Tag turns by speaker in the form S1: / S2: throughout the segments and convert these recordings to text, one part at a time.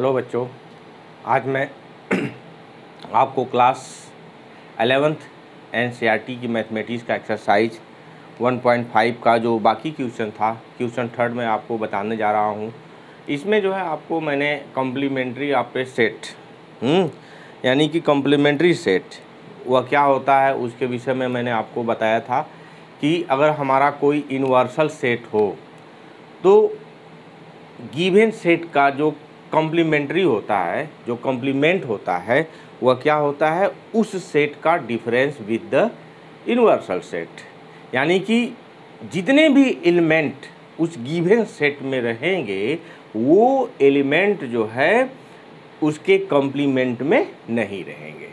S1: Hello बच्चों, आज मैं आपको क्लास 11th एनसीईआरटी की मैथमेटिक्स का एक्सरसाइज 1.5 का जो बाकी क्वेश्चन था, क्वेश्चन थर्ड में आपको बताने जा रहा हूँ। इसमें जो है आपको मैंने कॉम्प्लीमेंट्री आपके सेट यानी कि कॉम्प्लीमेंट्री सेट वह क्या होता है उसके विषय में मैंने आपको बताया था कि अगर हमारा कोई यूनिवर्सल सेट हो तो गिवन सेट का जो कॉम्प्लीमेंट्री होता है, जो कॉम्प्लीमेंट होता है वह क्या होता है, उस सेट का difference with the universal set. यानी कि जितने भी एलिमेंट उस गिवन सेट में रहेंगे वो एलिमेंट जो है उसके कॉम्प्लीमेंट में नहीं रहेंगे।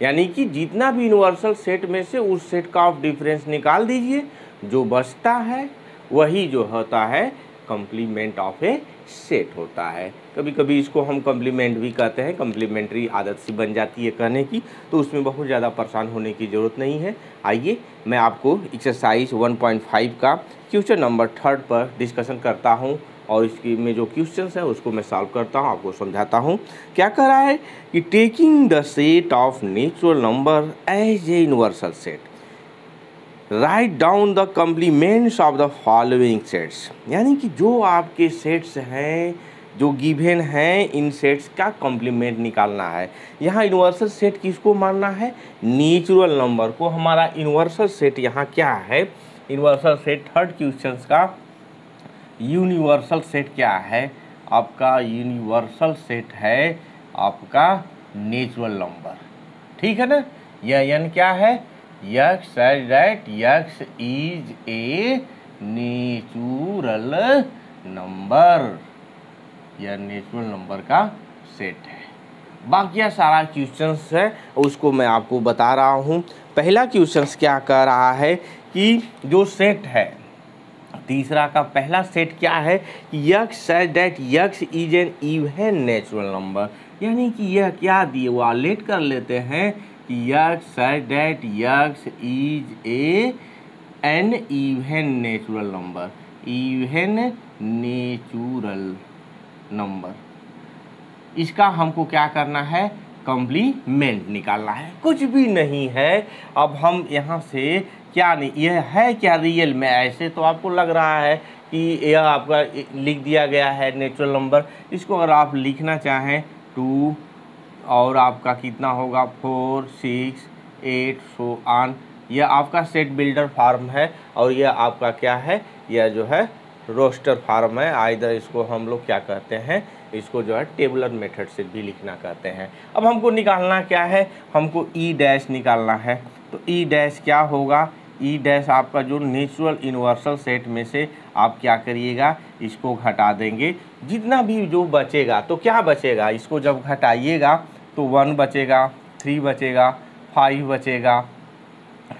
S1: यानी कि जितना भी यूनिवर्सल सेट में से उस सेट का आप डिफरेंस निकाल दीजिए, जो बचता है वही जो होता है कॉम्प्लीमेंट ऑफ ए सेट होता है। कभी कभी इसको हम कॉम्प्लीमेंट भी कहते हैं, कॉम्प्लीमेंट्री आदत सी बन जाती है कहने की, तो उसमें बहुत ज़्यादा परेशान होने की ज़रूरत नहीं है। आइए मैं आपको एक्सरसाइज 1.5 का क्वेश्चन नंबर 3 पर डिस्कशन करता हूं और इसकी में जो क्वेश्चंस है उसको मैं सॉल्व करता हूं, आपको समझाता हूं। क्या कह रहा है कि taking the set of natural number as a universal set, right down the complements of the following sets. यानी कि जो आपके सेट्स हैं, जो गिवन हैं, इन सेट्स का कॉम्प्लीमेंट निकालना है। यहाँ यूनिवर्सल सेट किसको मानना है, नेचुरल नंबर को। हमारा यूनिवर्सल सेट यहाँ क्या है, यूनिवर्सल सेट थर्ड क्वेश्चन का यूनिवर्सल सेट क्या है आपका, यूनिवर्सल सेट है आपका नेचुरल नंबर। ठीक है ना, यह यानी क्या है, x says that x is a natural number, यह नेचुरल नंबर का सेट है। बाकी सारा क्वेश्चंस है उसको मैं आपको बता रहा हूँ। पहला क्वेश्चंस क्या कह रहा है कि जो सेट है, तीसरा का पहला सेट क्या है, x says that x is an even natural number. यानी कि यह क्या दिए, वो लेट कर लेते हैं x says that x is an even natural number, even natural number. इसका हमको क्या करना है, कॉम्प्लीमेंट निकालना है, कुछ भी नहीं है। अब हम यहाँ से क्या नहीं, यह है क्या रियल में, ऐसे तो आपको लग रहा है कि यह आपका लिख दिया गया है नेचुरल नंबर। इसको अगर आप लिखना चाहें 2 और आपका कितना होगा 4 6 8 सो ऑन, यह आपका सेट बिल्डर फार्म है और यह आपका क्या है, यह जो है रोस्टर फार्म है। आइदर इसको हम लोग क्या कहते हैं, इसको जो है टेबुलर मेथड से भी लिखना कहते हैं। अब हमको निकालना क्या है, हमको ई डैश निकालना है। तो ई डैश क्या होगा, ई डैश आपका जो नेचुरल यूनिवर्सल सेट में से आप क्या करिएगा, इसको घटा देंगे। जितना भी जो बचेगा तो क्या बचेगा, इसको जब घटाइएगा तो 1 बचेगा, 3 बचेगा, 5 बचेगा,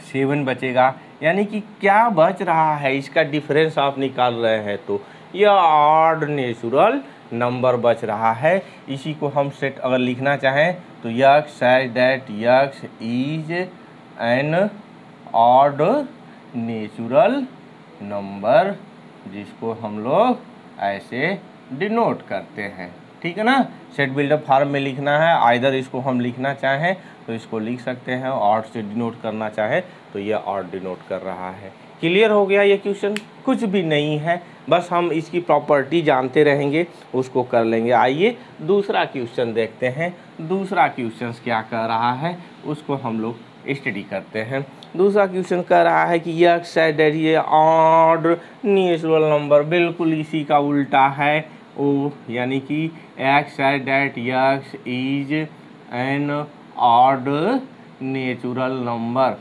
S1: 7 बचेगा। यानी कि क्या बच रहा है, इसका डिफरेंस आप निकाल रहे हैं तो यह ऑड नेचुरल नंबर बच रहा है। इसी को हम सेट अगर लिखना चाहें तो x says that x is an odd natural number, जिसको हम लोग ऐसे डिनोट करते हैं। ठीक है ना, सेट बिल्डर फॉर्म में लिखना है। आइदर इसको हम लिखना चाहें तो इसको लिख सकते हैं, ऑड से डिनोट करना चाहें तो यह ऑड डिनोट कर रहा है। क्लियर हो गया ये क्वेश्चन, कुछ भी नहीं है, बस हम इसकी प्रॉपर्टी जानते रहेंगे, उसको कर लेंगे। आइए दूसरा क्वेश्चन देखते हैं। दूसरा क्वेश्चन क्या कह रहा है उसको हम लोग स्टडी करते हैं। दूसरा क्वेश्चन कह रहा है कि x says that ये ऑड नेचुरल नंबर, बिल्कुल इसी का उल्टा है ओ, यानी कि x says that x is an odd natural number.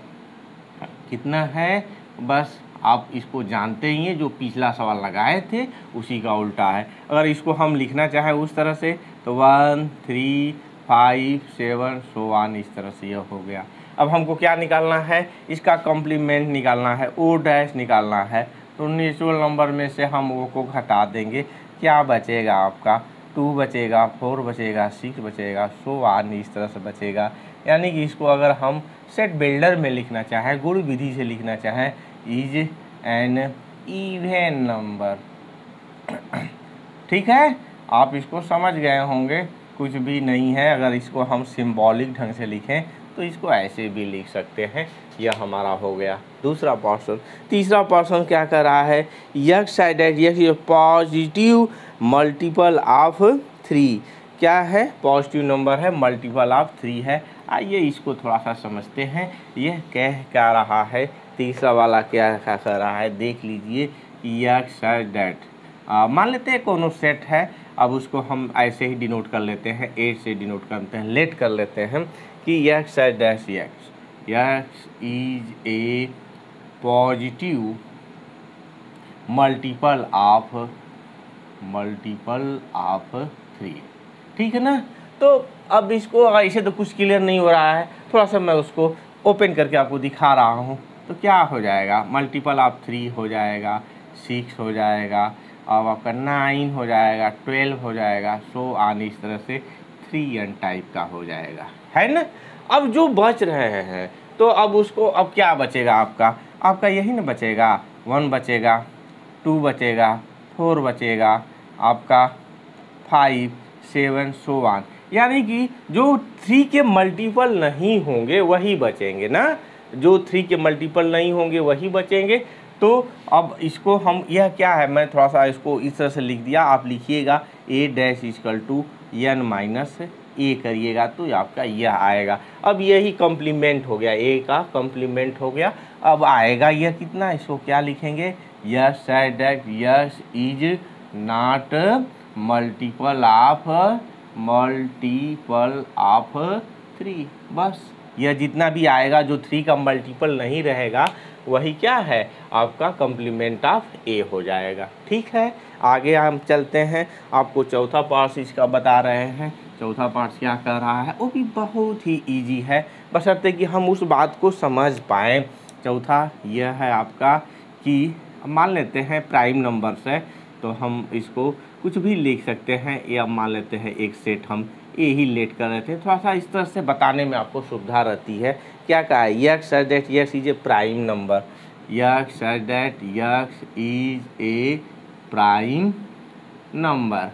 S1: कितना है, बस आप इसको जानते ही हैं, जो पिछला सवाल लगाए थे उसी का उल्टा है। अगर इसको हम लिखना चाहें उस तरह से तो 1 3 5 7 सो ऑन, इस तरह से यह हो गया। अब हमको क्या निकालना है, इसका कॉम्प्लीमेंट निकालना है, ओ डैश निकालना है। तो नेचुरल नंबर में से हम वो को घटा देंगे, क्या बचेगा आपका 2 बचेगा, 4 बचेगा, 6 बचेगा, सो ऑन, इस तरह से बचेगा। यानी कि इसको अगर हम सेट बिल्डर में लिखना चाहें, गुण विधि से लिखना चाहें, इज एन इवन नंबर। ठीक है, आप इसको समझ गए होंगे, कुछ भी नहीं है। अगर इसको हम सिंबॉलिक ढंग से लिखें तो इसको ऐसे भी लिख सकते हैं। यह हमारा हो गया दूसरा पोर्शन। तीसरा पोर्शन क्या कर रहा है, x sided x positive multiple of 3। क्या है, पॉजिटिव नंबर है, मल्टीपल ऑफ 3 है। आइए इसको थोड़ा सा समझते हैं। यह कह क्या रहा है, तीसरा वाला क्या कर रहा है, देख लीजिए। यक्स साइडेड मान लेते हैं कोनो सेट है, अब उसको हम ऐसे ही डिनोट कर लेते हैं, 8 से डिनोट करते हैं, लेट कर लेते हैं कि x dash x is a positive multiple of 3। ठीक है ना। तो अब इसको ऐसे तो कुछ क्लियर नहीं हो रहा है, थोड़ा सा मैं उसको ओपन करके आपको दिखा रहा हूँ। तो क्या हो जाएगा, मल्टीपल ऑफ 3 हो जाएगा, 6 हो जाएगा, अब आपका 9 हो जाएगा, 12 हो जाएगा, सो आने इस तरह से 3n टाइप का हो जाएगा, है ना। अब जो बच रहे हैं तो अब उसको, अब क्या बचेगा आपका यही ना बचेगा, 1 बचेगा, 2 बचेगा, 4 बचेगा, आपका 5, 7 सो ऑन। यानी कि जो 3 के मल्टीपल नहीं होंगे वही बचेंगे ना, जो 3 के मल्टीपल नहीं होंगे वही बचेंगे। तो अब इसको हम, यह क्या है, मैं थोड़ा सा इसको इस तरह से लिख दिया, आप लिखिएगा a dash equal to n minus a करिएगा तो आपका यह आएगा। अब यही कम्प्लीमेंट हो गया, a का कम्प्लीमेंट हो गया। अब आएगा यह कितना, इसको क्या लिखेंगे, yes that yes is not multiple of 3। बस यह जितना भी आएगा जो 3 का मल्टीपल नहीं रहेगा वही क्या है, आपका कम्प्लीमेंट ऑफ ए हो जाएगा। ठीक है, आगे हम चलते हैं, आपको चौथा पार्ट इसका बता रहे हैं। चौथा पार्ट क्या कर रहा है, वो भी बहुत ही इजी है, बशर्ते कि हम उस बात को समझ पाएँ। चौथा यह है आपका कि मान लेते हैं प्राइम नंबर से, तो हम इसको कुछ भी लिख सकते हैं, या मान लेते हैं एक सेट हम ए ही लेट कर रहे थे, थोड़ा सा इस तरह से बताने में आपको सुविधा रहती है। क्या कहा है, x that x is a prime number, x that x is a prime number.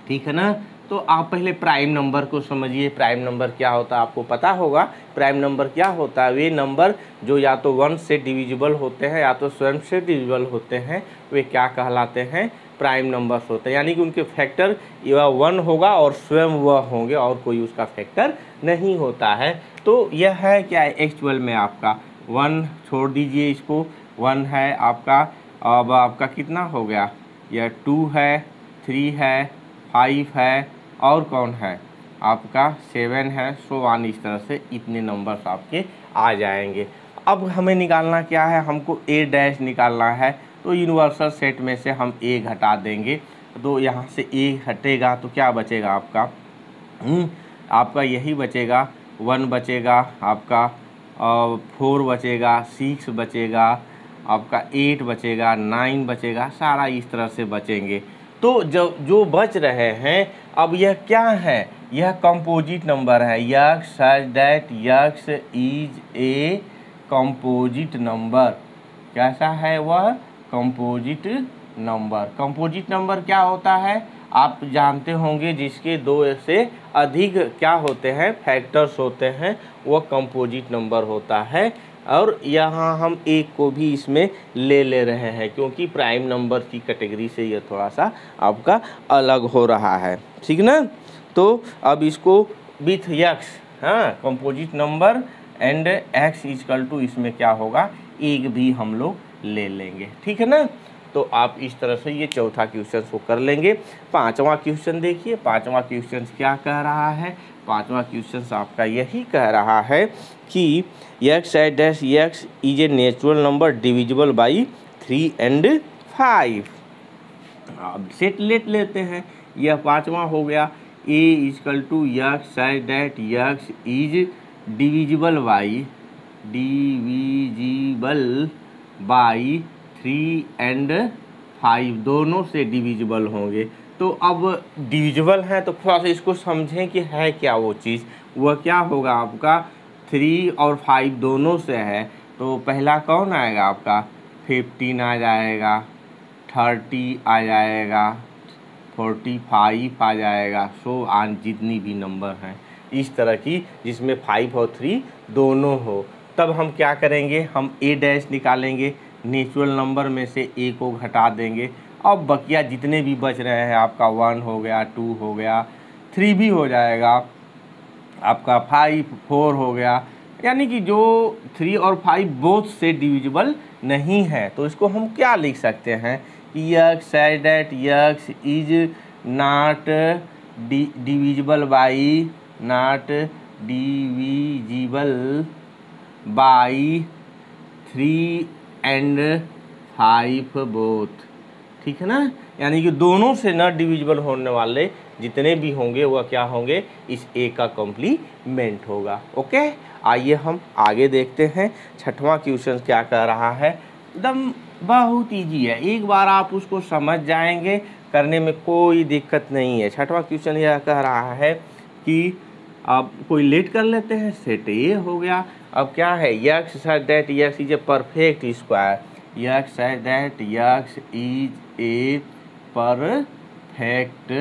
S1: ठीक है ना। तो आप पहले प्राइम नंबर को समझिए। प्राइम नंबर क्या होता है आपको पता होगा। प्राइम नंबर क्या होता है, वे नंबर जो या तो 1 से डिविजिबल होते हैं या तो स्वयं से डिविजिबल होते हैं, वे क्या कहलाते हैं, प्राइम नंबर्स होते हैं। यानी कि उनके फैक्टर या 1 होगा और स्वयं वह होंगे और कोई उसका फैक्टर नहीं होता है। तो यह है क्या है, एक्चुअल में आपका 1 छोड़ दीजिए, इसको 1 है आपका। अब आपका कितना हो गया, यह 2 है, 3 है, 5 है, और कौन है आपका 7 है, सो ऑन। इस तरह से इतने नंबर्स आपके आ जाएंगे। अब हमें निकालना क्या है, हमको ए डैश निकालना है। तो यूनिवर्सल सेट में से हम ए घटा देंगे, तो यहाँ से ए हटेगा तो क्या बचेगा आपका यही बचेगा, 1 बचेगा आपका, 4 बचेगा, 6 बचेगा आपका, 8 बचेगा, 9 बचेगा, सारा इस तरह से बचेंगे। तो जो बच रहे हैं, अब यह क्या है, यह कंपोजिट नंबर है। X such that x is a composite number. कैसा है वह, कंपोजिट नंबर। कंपोजिट नंबर क्या होता है, आप जानते होंगे, जिसके 2 से अधिक क्या होते हैं, फैक्टर्स होते हैं, वह कंपोजिट नंबर होता है। और यहाँ हम एक को भी इसमें ले रहे हैं, क्योंकि प्राइम नंबर की कैटेगरी से ये थोड़ा सा आपका अलग हो रहा है। ठीक ना। तो अब इसको विथ यक्स, हाँ, composite number and x equal to, इसमें क्या होगा, एक भी हम लोग ले लेंगे। ठीक है ना। तो आप इस तरह से ये चौथा क्वेश्चन को कर लेंगे। पांचवा क्वेश्चन देखिए, पांचवा क्वेश्चन क्या कह रहा है। पांचवा क्वेश्चन आपका यही कह रहा है कि x dash x is a natural number divisible by 3 and 5। अब सेट लेट लेते हैं, यह पांचवा हो गया। A equal to x that x is divisible by 3 and 5, दोनों से डिविजिबल होंगे। तो अब डिविजिबल है तो थोड़ा सा इसको समझें कि है क्या वो चीज़। वह क्या होगा आपका, 3 और 5 दोनों से है, तो पहला कौन आएगा आपका, 15 आ जाएगा, 30 आ जाएगा, 45 आ जाएगा। सो आन जितनी भी नंबर हैं इस तरह की जिसमें 5 और 3 दोनों हो, तब हम क्या करेंगे, हम ए डैश निकालेंगे, नेचुरल नंबर में से ए को घटा देंगे। अब बकिया जितने भी बच रहे हैं आपका 1 हो गया, 2 हो गया, 3 भी हो जाएगा, आपका 5, 4 हो गया, यानी कि जो 3 और 5 बोथ से डिविजिबल नहीं है। तो इसको हम क्या लिख सकते हैं कि x such that x is not divisible by by 3 and 5 both. ठीक है ना, यानी कि दोनों से न डिविजिबल होने वाले जितने भी होंगे वह क्या होंगे, इस ए का कॉम्प्लीमेंट होगा। ओके, आइए हम आगे देखते हैं। छठवां क्वेश्चन क्या कह रहा है, एकदम बहुत इजी है, एक बार आप उसको समझ जाएंगे, करने में कोई दिक्कत नहीं है। छठवां क्वेश्चन यह कह रहा है कि आप कोई लेट कर लेते हैं, सेट ए हो गया। अब क्या है, x such that x is a perfect square, x such that x is a perfect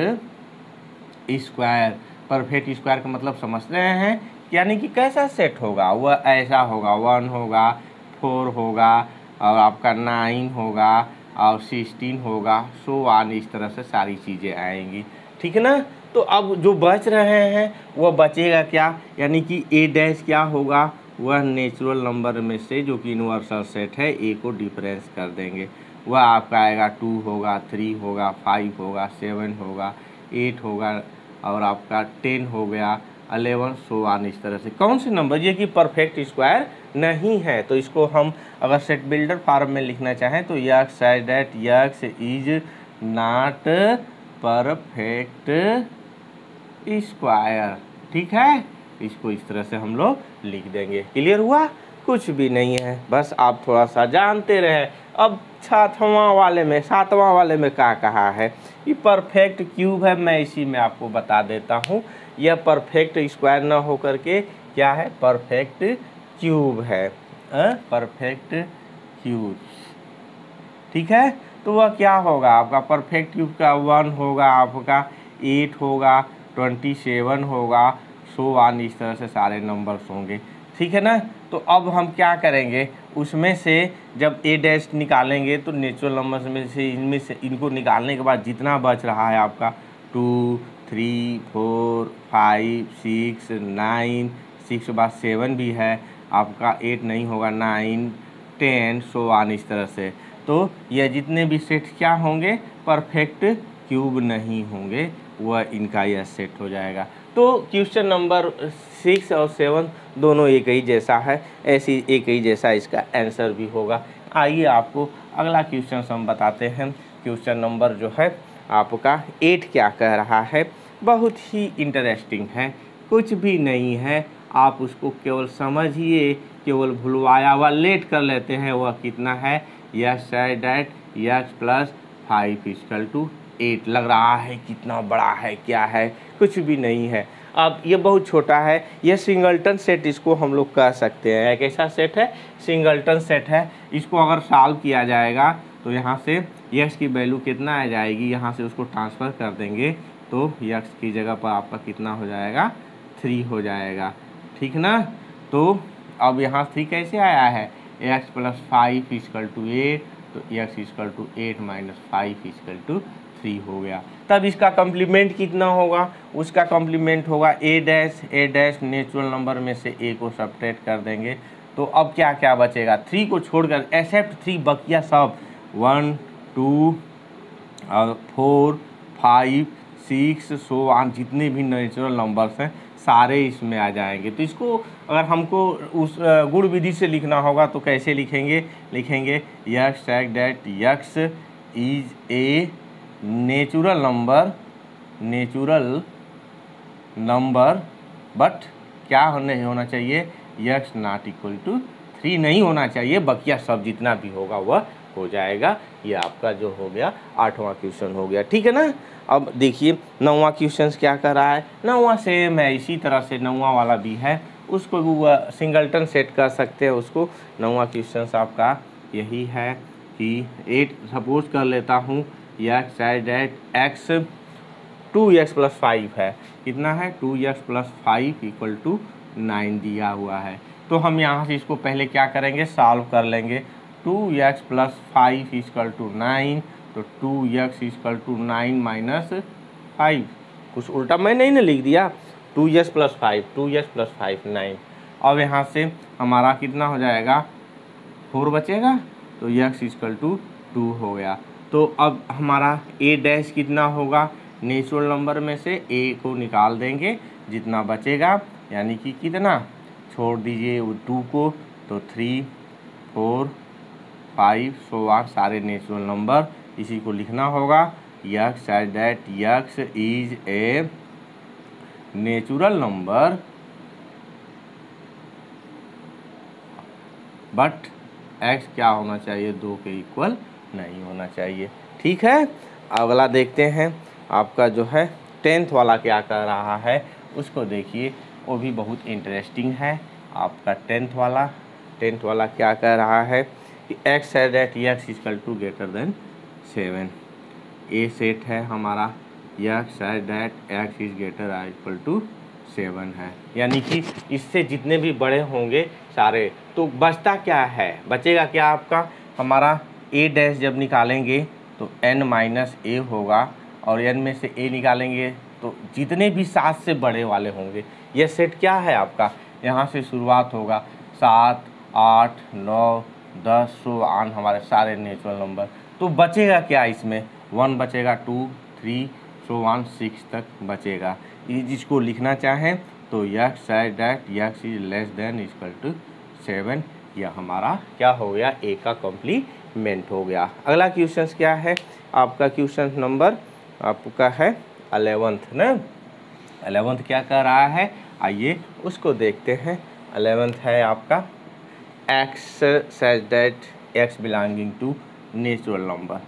S1: square. Perfect square का मतलब समझ रहे हैं, यानी कि कैसा सेट होगा, वह ऐसा होगा, 1 होगा, 4 होगा, और आपका 9 होगा, और 16 होगा, सो ऑन, इस तरह से सारी चीज़ें आएंगी। ठीक है ना, तो अब जो बच रहे हैं वह बचेगा क्या, यानी कि ए डैश क्या होगा, वह नेचुरल नंबर में से जो कि यूनिवर्सल सेट है ए को डिफरेंस कर देंगे, वह आपका आएगा 2 होगा, 3 होगा, 5 होगा, 7 होगा, 8 होगा, और आपका 10 हो गया, 11, सो ऑन, इस तरह से। कौन से नंबर, ये कि परफेक्ट स्क्वायर नहीं है, तो इसको हम अगर सेट बिल्डर फॉर्म में लिखना चाहें तो x such that x is not perfect square. ठीक है, इसको इस तरह से हम लोग लिख देंगे। क्लियर हुआ, कुछ भी नहीं है, बस आप थोड़ा सा जानते रहे। अब सातवां वाले में क्या कहा है, ये परफेक्ट क्यूब है, मैं इसी में आपको बता देता हूँ। यह परफेक्ट स्क्वायर ना हो करके क्या है, परफेक्ट क्यूब है, परफेक्ट क्यूब। ठीक है, तो वह क्या होगा, आपका परफेक्ट क्यूब का 1 होगा, आपका 8 होगा, 27 होगा, सो ऑन, इस तरह से सारे नंबर्स होंगे। ठीक है ना, तो अब हम क्या करेंगे, उसमें से जब ए डैश निकालेंगे तो नेचुरल नंबर्स में से इनको निकालने के बाद जितना बच रहा है आपका 2, 3, 4, 5, 6, 9, 6 के बाद 7 भी है, आपका 8 नहीं होगा, 9, 10, सो ऑन, इस तरह से। तो यह जितने भी सेट क्या होंगे, परफेक्ट क्यूब नहीं होंगे, वह इनका यह सेट हो जाएगा। तो क्वेश्चन नंबर 6 और 7 दोनों एक ही जैसा है, ऐसी एक ही जैसा इसका आंसर भी होगा। आइए आपको अगला क्वेश्चन हम बताते हैं। क्वेश्चन नंबर जो है आपका 8 क्या कह रहा है, बहुत ही इंटरेस्टिंग है, कुछ भी नहीं है, आप उसको केवल समझिए, केवल भुलवाया हुआ लेट कर लेते हैं। वह कितना है, x such that x plus 5 equal to 8। लग रहा है कितना बड़ा है, क्या है, कुछ भी नहीं है। अब ये बहुत छोटा है, ये सिंगल्टन सेट इसको हम लोग कह सकते हैं। एक ऐसा सेट है, सिंगल्टन सेट है, इसको अगर सॉल्व किया जाएगा तो यहाँ से यक्स की वैल्यू कितना आ जाएगी, यहाँ से उसको ट्रांसफ़र कर देंगे तो यक्स की जगह पर आपका कितना हो जाएगा, 3 हो जाएगा। ठीक ना, तो अब यहाँ 3 कैसे आया है, एक्स प्लस 5 इक्वल टू 8, तो x equal to 8 minus 5 equal to 3 हो गया। तब इसका कॉम्प्लीमेंट कितना होगा, उसका कॉम्प्लीमेंट होगा ए डैश नेचुरल नंबर में से ए को सब्ट्रैक्ट कर देंगे, तो अब क्या क्या बचेगा, 3 को छोड़कर एक्सेप्ट 3 बकिया सब 1, 2 और 4, 5, 6 सो ऑन, जितने भी नेचुरल नंबर्स हैं सारे इसमें आ जाएंगे। तो इसको अगर हमको उस गुण विधि से लिखना होगा तो कैसे लिखेंगे, x such that x is a natural number but क्या नहीं होना चाहिए, यक्स नॉट इक्वल टू 3 नहीं होना चाहिए, बकिया सब जितना भी होगा वह हो जाएगा। ये आपका जो हो गया 8वां क्वेश्चन हो गया। ठीक है ना, अब देखिए 9वां क्वेश्चन क्या कर रहा है। 9वां सेम है, इसी तरह से 9वां वाला भी है, उसको सिंगल्टन सेट कर सकते हैं उसको। 9वां क्वेश्चन आपका यही है कि 8 सपोज कर लेता हूँ, x such that x 2x plus 5 है, कितना है 2x प्लस 5 इक्वल टू 9 दिया हुआ है। तो हम यहाँ से इसको पहले क्या करेंगे, सॉल्व कर लेंगे। 2x प्लस 5 इक्वल टू 9, तो 2x इक्वल टू 9 माइनस 5, कुछ उल्टा मैं नहीं ना लिख दिया, 2x प्लस 5, 2x प्लस 5 9। अब यहाँ से हमारा कितना हो जाएगा, 4 बचेगा, तो x इक्वल टू 2 हो गया। तो अब हमारा a डैश कितना होगा, नेचुरल नंबर में से a को निकाल देंगे, जितना बचेगा यानी कि कितना, छोड़ दीजिए 2 को, तो 3 4 5 सो ऑन सारे नेचुरल नंबर, इसी को लिखना होगा। x at that x is a natural number but x क्या होना चाहिए, 2 के इक्वल नहीं होना चाहिए। ठीक है, अगला देखते हैं आपका जो है 10th वाला क्या कर रहा है, उसको देखिए, वो भी बहुत इंटरेस्टिंग है। आपका 10th वाला क्या कह रहा है कि x है that x equal to greater than 7। A set है हमारा, x है that x is greater equal to 7 है, यानी कि इससे जितने भी बड़े होंगे सारे, तो बचता क्या है, बचेगा क्या आपका, हमारा a डैश जब निकालेंगे तो n माइनस a होगा, और n में से a निकालेंगे तो जितने भी 7 से बड़े वाले होंगे, यह सेट क्या है आपका, यहाँ से शुरुआत होगा 7 8 9 10 सो ऑन हमारे सारे नेचुरल नंबर। तो बचेगा क्या इसमें, 1 बचेगा, 2 3 सो ऑन 6 तक बचेगा। ये जिसको लिखना चाहें तो x है that x is less than equal to 7, यह हमारा क्या हो गया, a का कॉम्प्लीमेंट हो गया। अगला क्वेश्चन क्या है आपका, क्वेश्चन नंबर आपका है 11th ना, 11th क्या कर रहा है, आइए उसको देखते हैं। 11th है आपका x such that x belonging to natural number,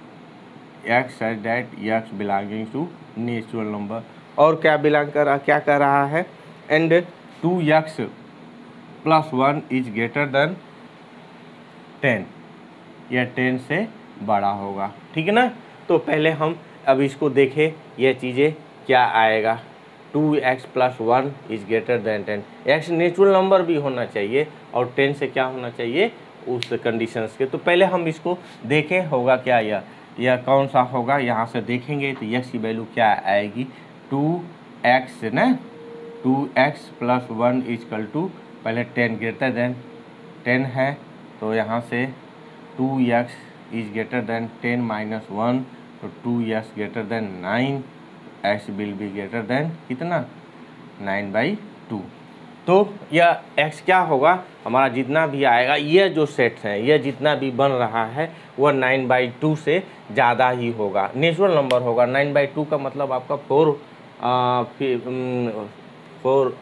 S1: x such that x belonging to natural number, और क्या बिलोंग कर रहा, क्या कर रहा है, and 2x plus 1 is greater than 10, यह 10 से बड़ा होगा। ठीक है ना, तो पहले हम अब इसको देखें, यह चीज़ें क्या आएगा, 2x plus 1 is greater than 10, x natural number भी होना चाहिए और 10 से क्या होना चाहिए उस कंडीशंस के। तो पहले हम इसको देखें, होगा क्या, यह कौन सा होगा, यहाँ से देखेंगे तो x की वैल्यू क्या आएगी, 2x ना, 2x प्लस 1 इजकल टू, पहले 10 ग्रेटर देन 10 है, तो यहाँ से 2x is greater than 10 minus 1, तो 2x greater than 9, x will be greater than कितना, 9/2। तो यह x क्या होगा, हमारा जितना भी आएगा, यह जो सेट्स हैं, यह जितना भी बन रहा है वह 9/2 से ज़्यादा ही होगा, नेचुरल नंबर होगा। 9/2 का मतलब आपका 4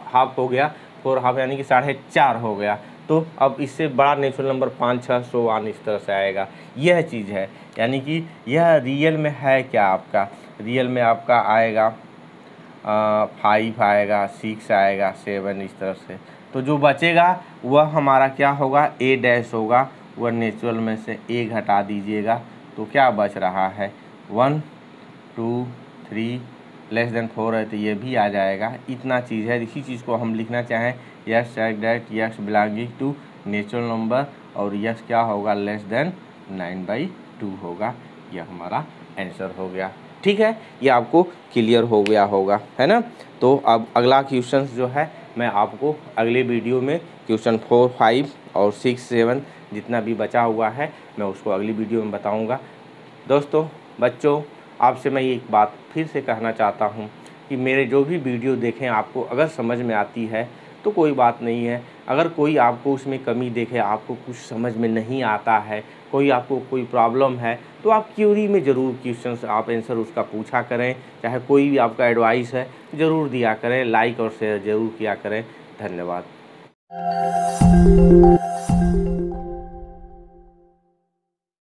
S1: हाफ हो गया, 4 हाफ यानी कि 4.5 हो गया। तो अब इससे बड़ा नेचुरल नंबर 5 6 सो वन इस तरह से आएगा, यह चीज़ है। यानी कि यह रियल में है क्या आपका, रियल में आपका आएगा 5 आएगा, 6 आएगा, 7 इस तरह से। तो जो बचेगा वह हमारा क्या होगा, a डैश होगा, वह नेचुरल में से a घटा दीजिएगा, तो क्या बच रहा है 1 2 3 लेस देन 4 है, तो ये भी आ जाएगा। इतना चीज़ है, इसी चीज़ को हम लिखना चाहें, x that x belonging to natural number, और यस क्या होगा, लेस देन 9/2 होगा, यह हमारा आंसर हो गया। ठीक है, ये आपको क्लियर हो गया होगा, है ना। तो अब अगला क्वेश्चन जो है मैं आपको अगले वीडियो में क्वेश्चन 4 5 और 6 7 जितना भी बचा हुआ है मैं उसको अगली वीडियो में बताऊंगा। दोस्तों बच्चों, आपसे मैं एक बात फिर से कहना चाहता हूं कि मेरे जो भी वीडियो देखें, आपको अगर समझ में आती है तो कोई बात नहीं है, अगर कोई आपको उसमें कमी देखे, आपको कुछ समझ में नहीं आता है, कोई आपको कोई प्रॉब्लम है, तो आप क्यूरी में ज़रूर क्वेश्चन आप आंसर उसका पूछा करें, चाहे कोई भी आपका एडवाइस है ज़रूर दिया करें, लाइक और शेयर ज़रूर किया करें। धन्यवाद।